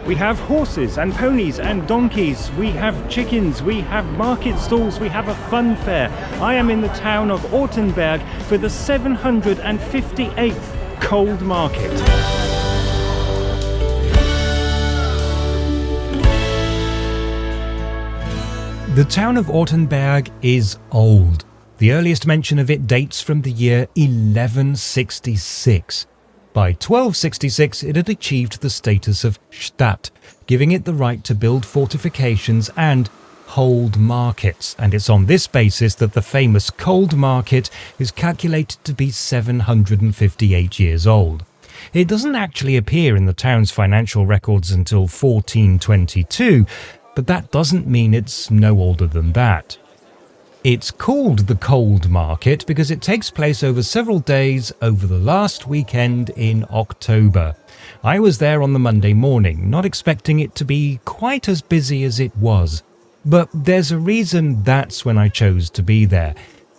We have horses and ponies and donkeys, we have chickens, we have market stalls, we have a fun fair. I am in the town of Ortenberg for the 758th Cold Market. The town of Ortenberg is old. The earliest mention of it dates from the year 1166. By 1266, it had achieved the status of Stadt, giving it the right to build fortifications and hold markets. And it's on this basis that the famous Cold Market is calculated to be 758 years old. It doesn't actually appear in the town's financial records until 1422, but that doesn't mean it's no older than that. It's called the Cold Market because it takes place over several days over the last weekend in October. I was there on the Monday morning, not expecting it to be quite as busy as it was. But there's a reason that's when I chose to be there.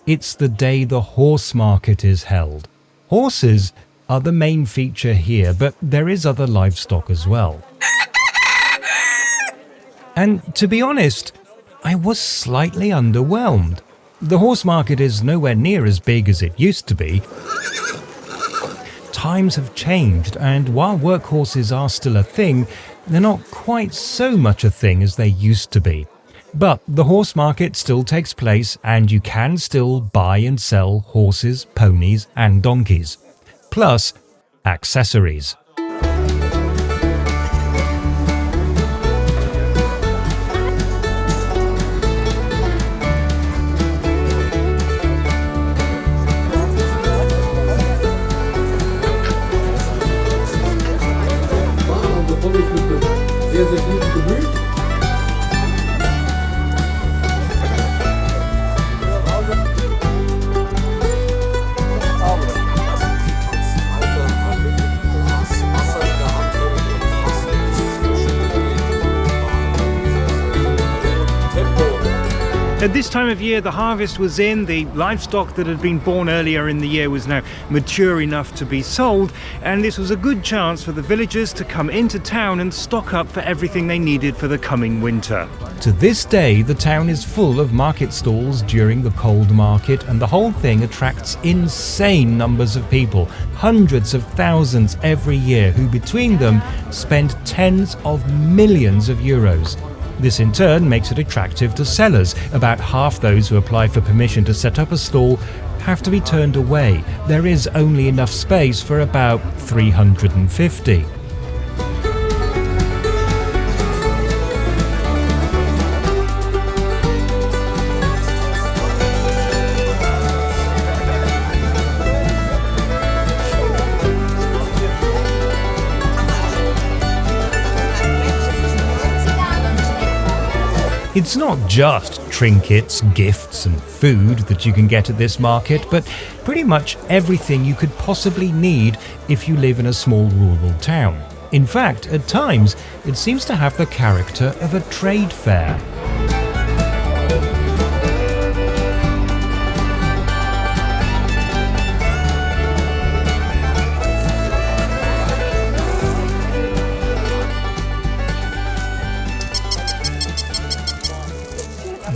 It's the day the horse market is held. Horses are the main feature here, but there is other livestock as well. And to be honest, I was slightly underwhelmed. The horse market is nowhere near as big as it used to be. Times have changed, and while workhorses are still a thing, they're not quite so much a thing as they used to be. But the horse market still takes place, and you can still buy and sell horses, ponies, and donkeys. Plus, accessories. Sehr, sehr gut bemüht. At this time of year, the harvest was in, the livestock that had been born earlier in the year was now mature enough to be sold, and this was a good chance for the villagers to come into town and stock up for everything they needed for the coming winter. To this day, the town is full of market stalls during the Cold Market, and the whole thing attracts insane numbers of people, hundreds of thousands every year, who between them spend tens of millions of euros. This in turn makes it attractive to sellers. About half those who apply for permission to set up a stall have to be turned away. There is only enough space for about 350. It's not just trinkets, gifts and food that you can get at this market, but pretty much everything you could possibly need if you live in a small rural town. In fact, at times, it seems to have the character of a trade fair.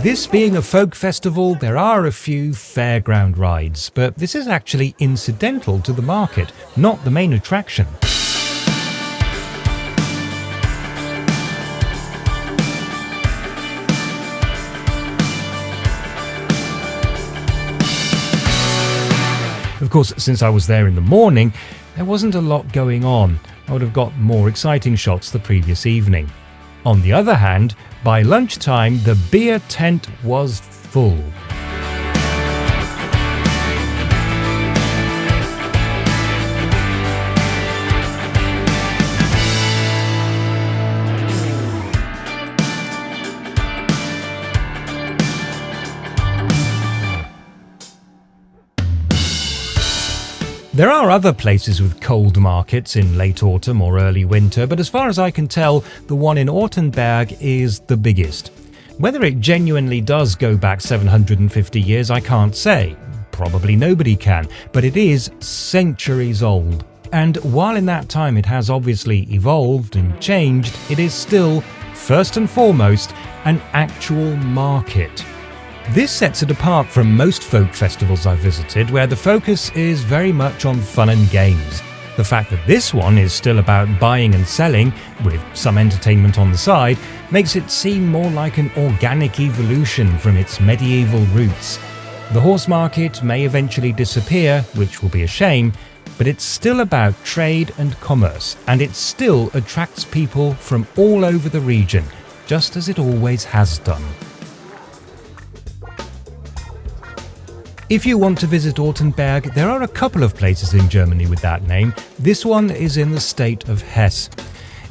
This being a folk festival, there are a few fairground rides, but this is actually incidental to the market, not the main attraction. Of course, since I was there in the morning, there wasn't a lot going on. I would have got more exciting shots the previous evening. On the other hand, by lunchtime, the beer tent was full. There are other places with cold markets in late autumn or early winter, but as far as I can tell, the one in Ortenberg is the biggest. Whether it genuinely does go back 750 years, I can't say. Probably nobody can, but it is centuries old. And while in that time it has obviously evolved and changed, it is still, first and foremost, an actual market. This sets it apart from most folk festivals I've visited, where the focus is very much on fun and games. The fact that this one is still about buying and selling, with some entertainment on the side, makes it seem more like an organic evolution from its medieval roots. The horse market may eventually disappear, which will be a shame, but it's still about trade and commerce, and it still attracts people from all over the region, just as it always has done. If you want to visit Ortenberg, there are a couple of places in Germany with that name. This one is in the state of Hesse.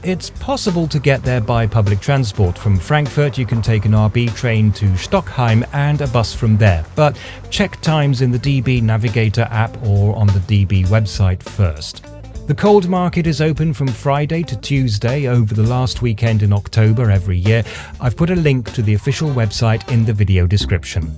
It's possible to get there by public transport. From Frankfurt you can take an RB train to Stockheim and a bus from there, but check times in the DB Navigator app or on the DB website first. The cold market is open from Friday to Tuesday over the last weekend in October every year. I've put a link to the official website in the video description.